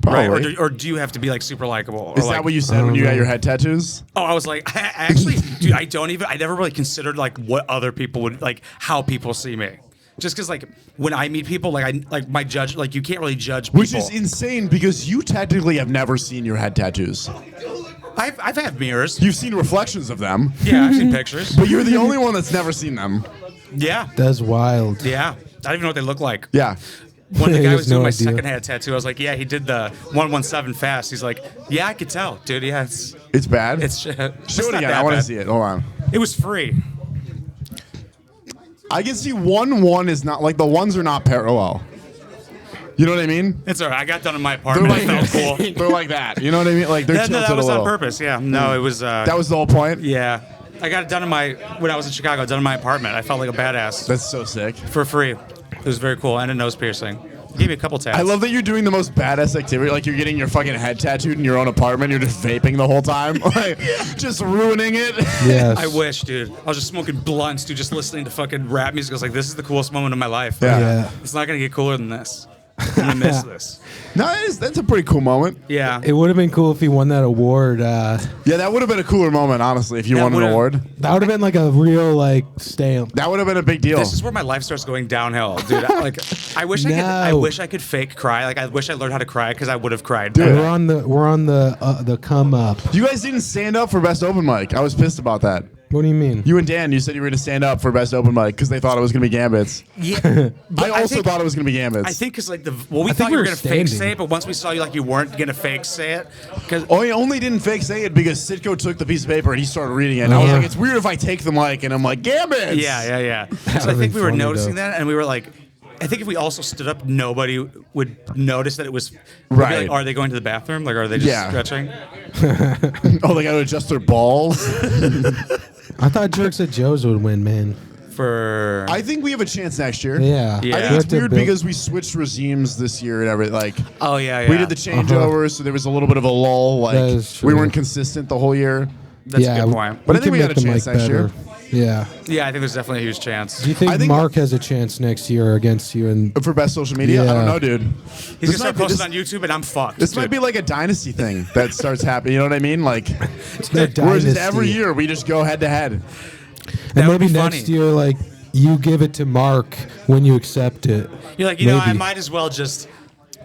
Right? Probably. Or do you have to be like super likable? Is that what you said when you got your head tattoos? Oh, I was like, I actually, dude, I never really considered like what other people would like, how people see me. Just because like when I meet people, my judge, like you can't really judge people. Which is insane because you technically have never seen your head tattoos. I've had mirrors. You've seen reflections of them, Yeah, I've seen pictures. but you're the only one that's never seen them. Yeah, That's wild. yeah. I don't even know what they look like. Yeah. When the He guy has was doing no my idea. second hand tattoo, I was like, yeah, he did the 117 fast. He's like, yeah, I could tell, dude. Yeah, It's bad. it's shit. Show It's it not again. that I want to bad. see it. Hold on. It was free. I can see 1-1 is not like the ones are not parallel. You know what I mean? It's alright. I got done in my They're apartment. like It felt cool. They're like that. You know what I mean? Like they're No, tilted that was a little. on purpose. Yeah. No, it was. That was the whole point. Yeah. I got it done when I was in Chicago, done in my apartment. I felt like a badass That's so sick. for free. It was very cool. And a nose piercing. Gave me a couple tats. I love that you're doing the most badass activity. Like you're getting your fucking head tattooed in your own apartment. You're just vaping the whole time, like just ruining it. Yes. I wish, dude. I was just smoking blunts, dude, just listening to fucking rap music. I was like, this is the coolest moment of my life. Yeah. Yeah. It's not going to get cooler than this. I'm going to miss this. No, that's a pretty cool moment. Yeah. It would have been cool if he won that award. Yeah, that would have been a cooler moment, honestly, if you That won an would've- award. That would have been like a real like stamp. That would have been a big deal. This is where my life starts going downhill, dude. I wish I No. wish I could fake cry. Like I wish I learned how to cry because I would have cried. Dude. We're on the come up. You guys didn't stand up for best open mic. I was pissed about that. What do you mean? You and Dan, you said you were going to stand up for best open mic because they thought it was going to be Gambits. Yeah. I also thought it was going to be Gambits. I think because we I thought think you were we gonna were fake standing. say it, but once we saw you like you weren't gonna fake say it, because Oh, he only didn't fake say it because Sitko took the piece of paper and he started reading it. And I was Yeah. like, it's weird if I take the mic and I'm like, Gambits! yeah. So I would've think been we were funny, noticing though. that, and we were like, I think if we also stood up, nobody would notice that it was we'd be Right. Like, are they going to the bathroom? Like, are they just Yeah. stretching? Oh, they got to adjust their balls? I thought Jerks at Joe's would win, man. For I think we have a chance next year. Yeah. Yeah. I We think it's have to weird build- because we switched regimes this year and everything. Like, oh yeah. we did the changeover, so there was a little bit of a lull. That Like, is we true. weren't consistent the whole year. That's yeah, a good point. But I we think can we had make a the chance mic next year. better. Yeah. Yeah, I think there's definitely a huge chance. Do you think, I think- Mark has a chance next year against you? And For best social media? I Yeah. don't know, dude. He's gonna start might be- posting on YouTube, and I'm fucked. This might dude. be like a dynasty thing that starts happening. You know what I mean? Like, the whereas dynasty. every year we just go head to head. and would maybe be next funny. year, like you give it to Mark when you accept it. You're like, you know, I Maybe. might as well just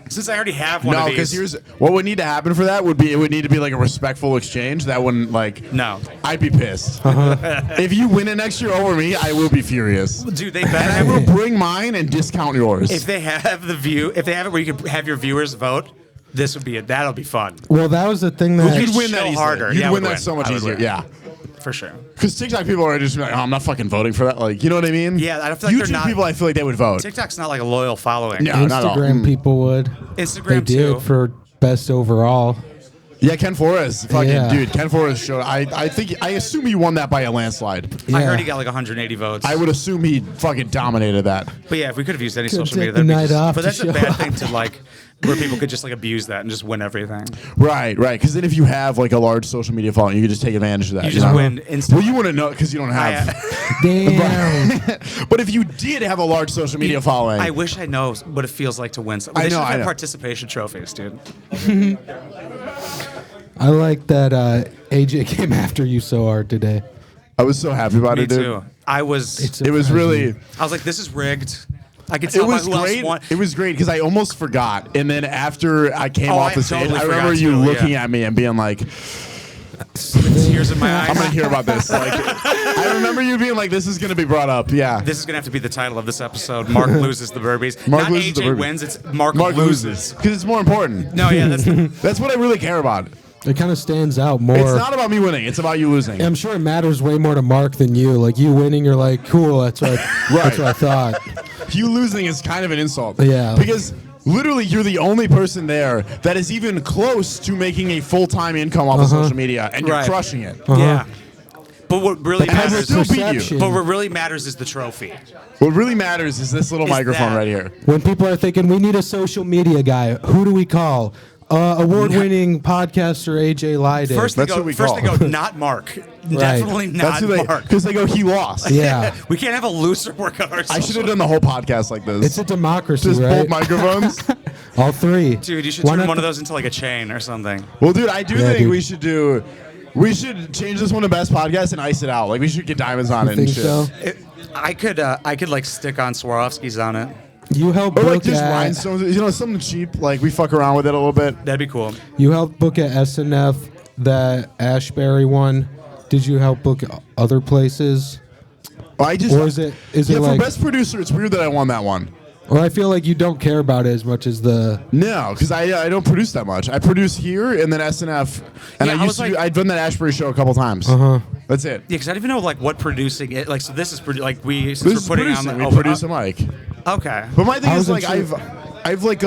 since I already have one No, of because these. here's what would need to happen for that would be it would need to be like a respectful exchange. That wouldn't like. No. I'd be pissed. If you win it next year over me, I will be furious. Dude, they And I better will bring mine and discount yours. if they have if they have it where you can have your viewers vote. This would be it. That'll be fun. Well, that was the thing that You'd win that chill easily. harder. You'd Yeah, I win would that win. so much I would easier. win. Yeah. for sure. Because TikTok people are just like, oh, I'm not fucking voting for that. Like, you know what I mean? Yeah, I feel like they're YouTube not- people, I feel like they would vote. TikTok's not like a loyal following. No, not at all. Instagram people would. Instagram They did too. for best overall. Yeah, Ken Forrest. Fucking Yeah. dude, Ken Forrest showed. I assume he won that by a landslide. Yeah. I heard he got like 180 votes. I would assume he fucking dominated that. But yeah, if we could have used any Could've social media, taken that'd the be night off but to that's a show bad up. thing to like, where people could just like abuse that and just win everything. Right. Because then if you have like a large social media following, you can just take advantage of that. You just know? win instantly. Well, you wouldn't know because you don't have. Damn. But if you did have a large social media following, I wish I know what it feels like to win. I They should know, have I had know. participation trophies, dude. I like that AJ came after you so hard today. I was so happy about Me it, dude. too. I was. It was really. I was like, this is rigged. I could It tell was who else great. won. It was great because I almost forgot, and then after I came Oh, off I the stage, totally I remember forgot you too, looking yeah. at me and being like, Tears in my eyes. "I'm gonna hear about this." Like, I remember you being like, "This is gonna be brought up." Yeah. This is gonna have to be the title of this episode. Mark loses the Burbies. Mark Not loses the AJ Burbies. wins. It's Mark Mark loses. loses because it's more important. No, yeah, that's That's what I really care about. It kind of stands out more. It's not about me winning. It's about you losing. I'm sure it matters way more to Mark than you. Like you winning, you're like, cool. That's what. That's what I thought. You losing is kind of an insult. Yeah. Because literally, you're the only person there that is even close to making a full-time income off of social media, and you're Right. crushing it. yeah. But what really But matters, still beat you. perception. but what really matters is the trophy. What really matters is this little Is microphone that- right here. When people are thinking we need a social media guy, who do we call? Award-winning podcaster AJ Leidig. First That's they go. what we First call. they go. Not Mark. Definitely That's not who they, Mark. because they go, he lost. Yeah, We can't have a loser work on our. I should have done the whole podcast like this. it's a democracy, just right? both microphones. All three. Dude, you should Why turn not one of the- those into like a chain or something. Well, dude, I do Yeah, think dude. we should change this one to best podcast and ice it out. Like we should get diamonds on You it and think shit. so? I could like stick on Swarovskis on it. You helped Or like book just at rhinestones, something cheap. Like we fuck around with it a little bit. That'd be cool. you helped book at SNF that Ashbury one. Did you help book other places? I just, Or is it yeah, like? for best producer, it's weird that I won that one. Or I feel like you don't care about it as much as the. No, because I don't produce that much. I produce here and then SNF, and Yeah, I I was used to. like- I've done that Ashbury show a couple times. That's it. Yeah, because I don't even know like what producing it. Like, so this is like we since This we're is putting producing. on we the produce a mic. Okay. But my thing I is wasn't like sure. I've like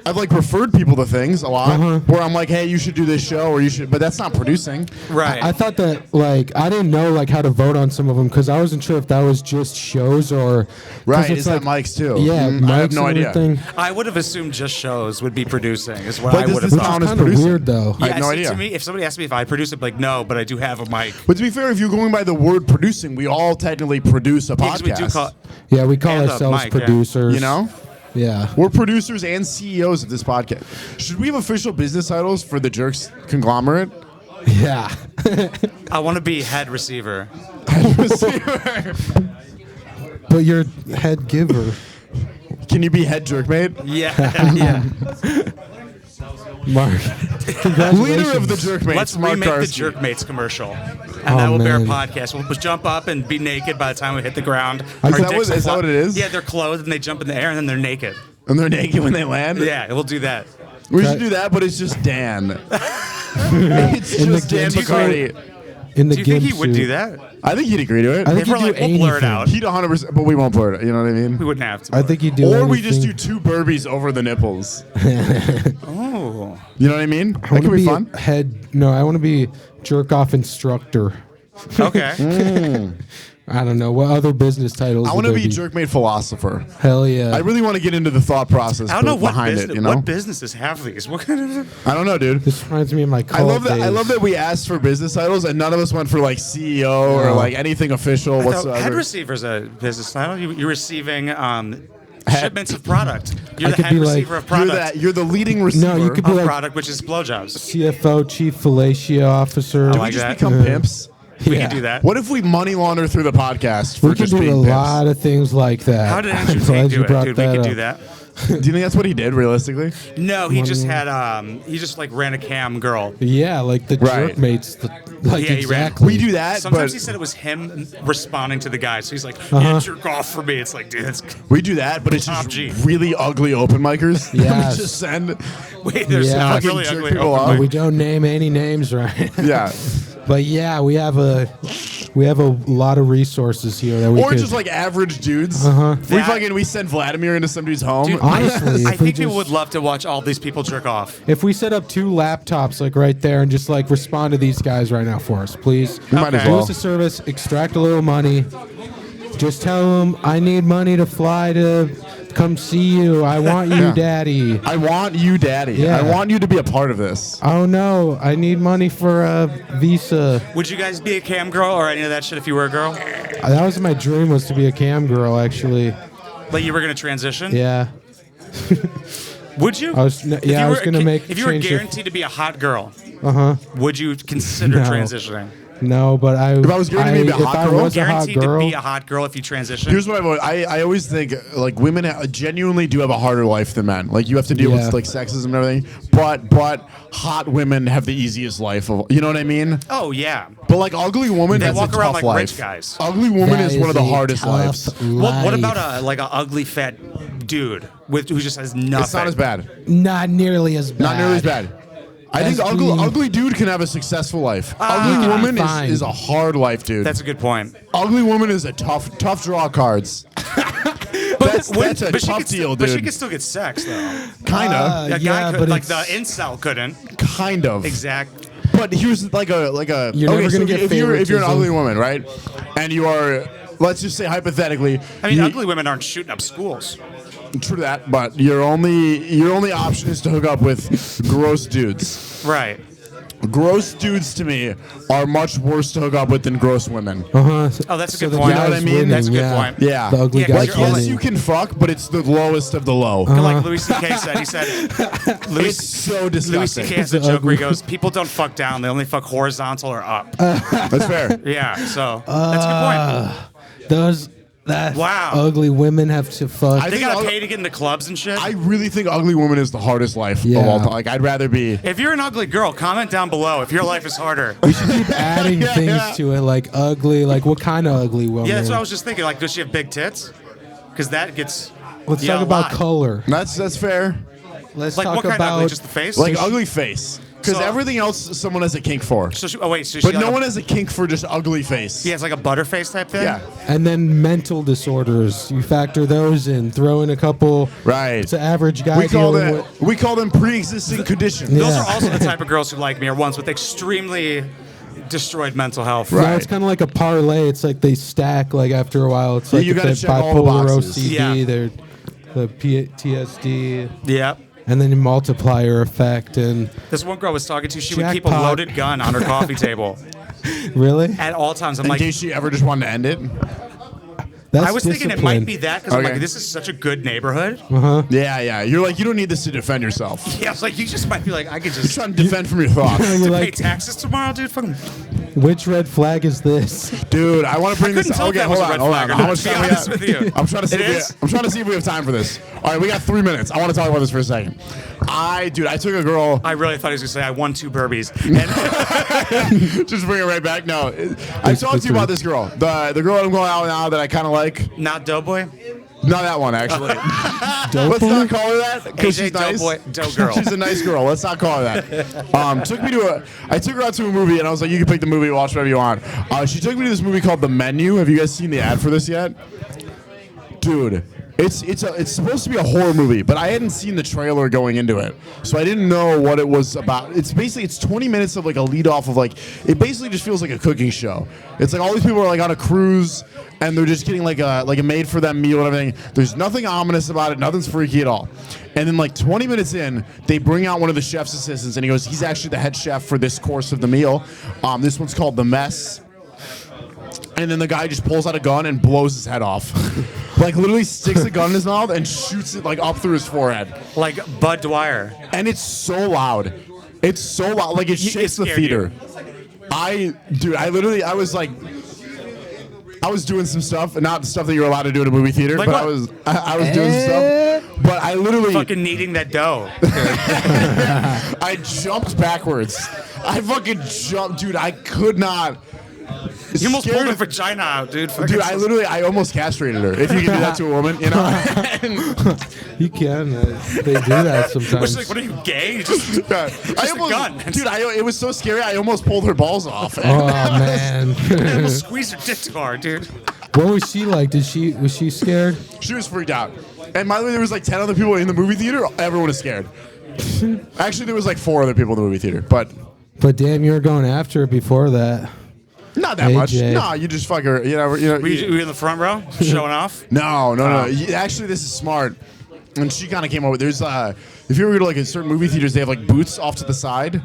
I've like referred people to things a lot where I'm like, hey, you should do this show or you should, but that's not producing. Right. I thought that like I didn't know like how to vote on some of them because I wasn't sure if that was just shows or 'cause Right? it's Is that mics too? Yeah, I have mics no and idea. everything. I would have assumed just shows would be producing. Is what But I does would have this thought. count as Kind of producing? weird though. I have no see, idea. To me, if somebody asked me if I produce, I'd be like, no, but I do have a mic. But to be fair, if you're going by the word producing, we all technically produce a Yeah, 'cause podcast. we do call. Yeah, we call And a ourselves mic, yeah. producers. You know? Yeah. We're producers and CEOs of this podcast. Should we have official business titles for the Jerks conglomerate? Yeah. I want to be head receiver. But you're head giver. Can you be head jerkmate? Yeah, yeah. Mark. Leader of the jerkmates. Let's Mark remake Carsky. the Jerkmates commercial, and Oh, that will be our man. podcast. We'll just jump up and be naked by the time we hit the ground. Is Our that dicks what- is will that what it is? Yeah, they're clothed and they jump in the air and then they're naked. And they're naked when they land? Yeah, we'll do that. We should do that, but it's just Dan. It's In the just Dan gimp McCarty. In the Do you think he gimp would suit. do that? I think he'd agree to it. I think If we're he'd like, do we'll blur it anything. out. He'd 100%, but we won't blur it. You know what I mean? We wouldn't have to. I think he'd do Or anything. we just do 2 burpees over the nipples. Oh. You know what I mean? I That want could to be be fun. a head. No, I want to be jerk off instructor. Okay. I don't know what other business titles. I would want to there be jerkmate philosopher. Hell yeah. I really want to get into the thought process I don't know what behind business. it. You know? What businesses have these? What kind of? I don't know, dude. This reminds me of my I cult love that. I days. love that we asked for business titles and none of us went for like CEO or No. like anything official So whatsoever. head receiver's a business title. You're receiving shipments of product. You're I the could head be like- receiver of You're product. that. You're the leading receiver. No, you could be Of like product, which is blowjobs. CFO, chief fellatio officer. I we like just that. become pimps. We Yeah. can do that. What if we money launder through the podcast for We could just do a being pimps? lot of things like that. How did Andrew I'm Tate glad do you it, brought dude? We could up. do that. Do you think that's what he did realistically? No, he just had he just like ran a cam girl. Yeah, like the Right. jerkmates. Like Yeah, he ran- exactly. We do that, Sometimes but he said it was him responding to the guy. So he's like, "Yeah, jerk off for me." It's like, dude, that's we do that, but it's Top just G. really ugly open micers. Yes. we just send. wait. There's Yeah. not Fucking really jerk ugly. people open off. But mic. we don't name any names, right? Yeah. But yeah, we have a lot of resources here that we Or could. just like average dudes. We send Vladimir into some dude's home. Dude, Honestly, I if we think people just- would love to watch all these people jerk off. If we set up 2 laptops like right there and just like respond to these guys right now for us, please. We might as Okay. well. Use the service, extract a little money. Just tell them I need money to fly to come see you. I want you, Yeah. daddy. I want you, daddy. Yeah. I want you to be a part of this. Oh no, I need money for a visa. Would you guys be a cam girl or any of that shit if you were a girl? That was my dream, was to be a cam girl. Actually, Like you were gonna transition? yeah. Would you? I was gonna make If you were change guaranteed to be a hot girl, Uh-huh. would you consider No. transitioning? No, but I. If I was guaranteed to be a hot if I girl? was a hot Guaranteed to girl, be a hot girl if you transition? Here's what I always think, like, women genuinely do have a harder life than men. Like, you have to deal Yeah. with like sexism and everything. But hot women have the easiest life of, you know what I mean? Oh yeah. But like ugly woman They has walk a around tough like life. rich guys. Ugly woman that is one of the a hardest tough lives. What about life. a like an ugly fat dude who just has nothing? It's not as bad. Not nearly as bad. Not nearly as bad. I think As we- ugly dude can have a successful life. Ugly woman fine. is a hard life, dude. That's a good point. Ugly woman is a tough draw cards. That's a But she tough could deal, still, But she dude. could still get sex though. Kinda, A guy yeah, could, but like the it's- incel couldn't. kind of. Exactly. But here's like a You're never gonna get if you're an favoritism. ugly woman, right? And you are, let's just say hypothetically, I mean, you- ugly women aren't shooting up schools. True that, but your only option is to hook up with gross dudes. Right. Gross dudes to me are much worse to hook up with than gross women. Uh-huh. Oh, that's a So good the point. You know what I guy's mean? winning, That's a good yeah. point. Yeah. The ugly Yeah, guy 'cause you're Yes, always- you can fuck, but it's the lowest of the low. Like Louis C.K. said, he said, It's so Louis disgusting. C.K. has a joke where he goes, people don't fuck down, they only fuck horizontal or up. That's fair. Yeah, so that's a good point. Those Wow. ugly women have to fuck. I They think gotta ug- pay to get into clubs and shit. I really think ugly woman is the hardest life Yeah. of all time. Like, I'd rather be. If you're an ugly girl, comment down below if your life is harder. we should keep adding Yeah, things yeah. to it, like ugly. Like what kind of ugly woman? Yeah, that's what I was just thinking. Like, does she have big tits? Because that gets. Let's yeah, talk a about lot. color. That's fair. Let's Like, talk what kind about of ugly? Just the face? Like ugly face. Because So- everything else someone has a kink for. So she, oh wait, so she But like no a- one has a kink for just ugly face. Yeah, it's like a butterface type thing. Yeah. and then mental disorders. You factor those in. Throw in a couple. Right. It's an average guy We call dealing them with. we call them pre-existing conditions. Yeah. Those are also the type of girls who like me are ones with extremely destroyed mental health. Right. Yeah, it's kind of like a parlay. It's like they stack. Like after a while, it's like you if gotta they're check all the bipolar, boxes. OCD, Yeah. they're the PTSD, Yep. and then the multiplier effect. And This one girl I was talking to, she would keep a Jackpot. loaded gun on her coffee table really, at all times. I'm In like, case she ever just wanted to end it. that's I was thinking it might be that because I'm Okay. like, this is such a good neighborhood. Yeah. You're like, you don't need this to defend yourself. Yeah, I was like, you just might be like, I could You're just trying to defend from your thoughts. You're pay like, taxes tomorrow, dude. Fucking, which red flag is this? Dude, I want to bring couldn't this. tell if Okay, that hold was a on, red hold flag on. or How not, much to be time we honest got? with you. I'm trying to see. It If we, is? I'm trying to see if we have time for this. All right, we got 3 minutes. I want to talk about this for a second. I took a girl. I really thought he was gonna say I won 2 Burbies. And Just bring it right back. No, I talked to you about this girl. The girl that I'm going out with now that I kind of like. not Doughboy. Not that one, actually. Let's not call her that because AJ she's nice. Doughboy, Dough girl. She's a nice girl. Let's not call her that. I took her out to a movie, and I was like, you can pick the movie, watch whatever you want. She took me to this movie called The Menu. Have you guys seen the ad for this yet? Dude, it's supposed to be a horror movie, but I hadn't seen the trailer going into it, so I didn't know what it was about. It's 20 minutes of like a lead off of like, it basically just feels like a cooking show. It's like all these people are like on a cruise and they're just getting like a made for them meal and everything. There's nothing ominous about it, nothing's freaky at all. And then like 20 minutes in, they bring out one of the chef's assistants and he goes, he's actually the head chef for this course of the meal. This one's called The Mess. And then the guy just pulls out a gun and blows his head off. Like literally sticks a gun in his mouth and shoots it like up through his forehead. Like Bud Dwyer. And it's so loud. It's so loud. Like it shakes the scared theater. I was doing some stuff, not stuff that you're allowed to do in a movie theater, Like but what? I was doing some stuff. But I literally Fucking kneading that dough. I jumped backwards. I fucking jumped, dude. I could not. You almost scared pulled her of- vagina out, dude. Dude, I almost castrated her. If you can do that to a woman, you know. You can. They do that Which, sometimes. like, what are you, gay? You just I a almost, gun. dude, it was so scary. I almost pulled her balls off. Oh man. I almost squeezed her dick too hard, dude. What was she like? Was she scared? She was freaked out. And by the way, there was like 10 other people in the movie theater. Everyone was scared. Actually, there was like 4 other people in the movie theater, but But damn, you were going after her before that. not that much. AJ. No, you just fuck her. You know. Were you in the front row, showing off? No. Actually, this is smart. And she kind of came up with. There's if you ever go to like a certain movie theaters, they have like booths off to the side,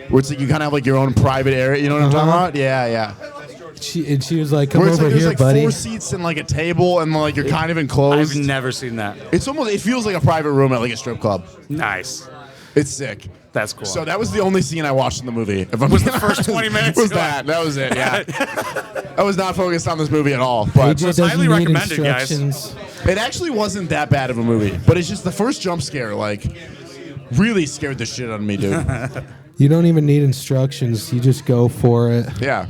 where it's like you kind of have like your own private area. You know what I'm talking about? Yeah. She was like, "Come Where it's over like there's here, like buddy." 4 seats and like a table, and like you're kind of enclosed. I've never seen that. It feels like a private room at like a strip club. Nice. It's sick. That's cool. So that was the only scene I watched in the movie. If I'm Was the being first honest. 20 minutes? Was that was it? Yeah. I was not focused on this movie at all. But AJ it's doesn't highly need recommended, guys. instructions. it actually wasn't that bad of a movie. But it's just the first jump scare, like, really scared the shit out of me, dude. You don't even need instructions. You just go for it. Yeah.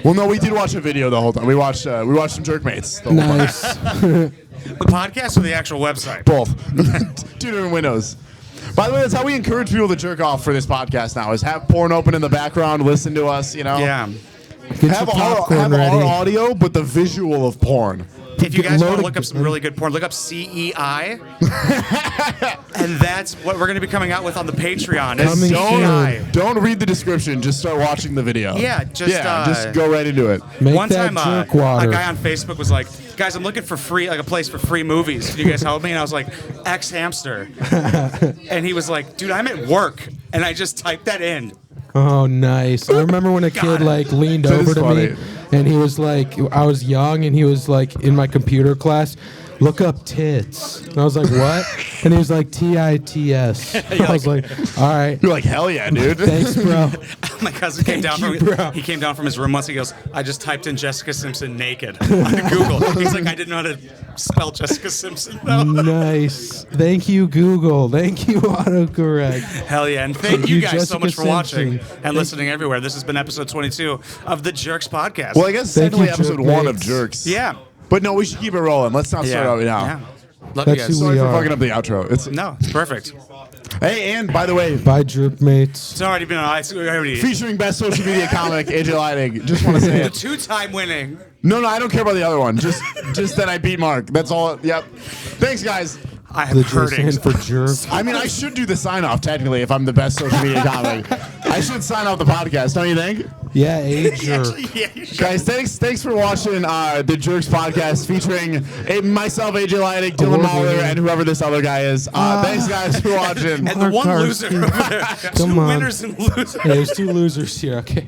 Well, no, we did watch a video the whole time. We watched some Jerkmates. The whole time. Nice. The podcast or the actual website? Both. 2 different windows. By the way, that's how we encourage people to jerk off for this podcast now, is have porn open in the background, listen to us, you know. Yeah. Get your Have popcorn our ready. audio, but the visual of porn. If you guys want to Loaded- look up some really good porn, look up CEI. And that's what we're going to be coming out with on the Patreon. is Coming CEI. soon. Don't read the description. Just start watching the video. Yeah, just go right into it. Make One that time, jerk water. a guy on Facebook was like, "Guys, I'm looking for a place for free movies. Can you guys help me?" And I was like, "X Hamster." And he was like, "Dude, I'm at work," and I just typed that in. Oh, nice. I remember when a kid like leaned That over is to funny. me and he was like, I was young and he was like in my computer class, look up tits. And I was like, what? And he was like, TITS. I was like, all right. You're like, hell yeah, dude. Thanks, bro. My cousin came down you, from bro. he came down from his room once. He goes, "I just typed in Jessica Simpson naked on Google." He's like, "I didn't know how to spell Jessica Simpson though." Nice. Thank you, Google. Thank you, autocorrect. Hell yeah, and thank you guys so Jessica much for watching Simpson. and listening everywhere. This has been episode 22 of the Jerks podcast. Well, I guess Thank technically you, episode jerk 1 of mates. Jerks. yeah. But no, we should keep it rolling. Let's not start out now. Yeah. Love That's you who guys. Sorry We for are. fucking up the outro. It's No, it's perfect. Hey, and by the way, Bye, jerk mates. It's already been on. It's already featuring best social media comic AJ Leidig. Just want to say the it. 2-time winning. No, I don't care about the other one. Just that I beat Mark. That's all. Yep. Thanks, guys. I The have jerk hurting. stand for jerk. I mean, I should do the sign off technically if I'm the best social media comic. I should sign off the podcast, don't you think? Yeah, a jerk. Yeah, you should. Guys, thanks for watching the Jerks podcast featuring myself, AJ Leidig, Dylan Award Mahler, winner. and whoever this other guy is. Thanks, guys, for watching. And the one Carsky. loser over there. Come Two on. winners and losers. Yeah, there's 2 losers here. Okay.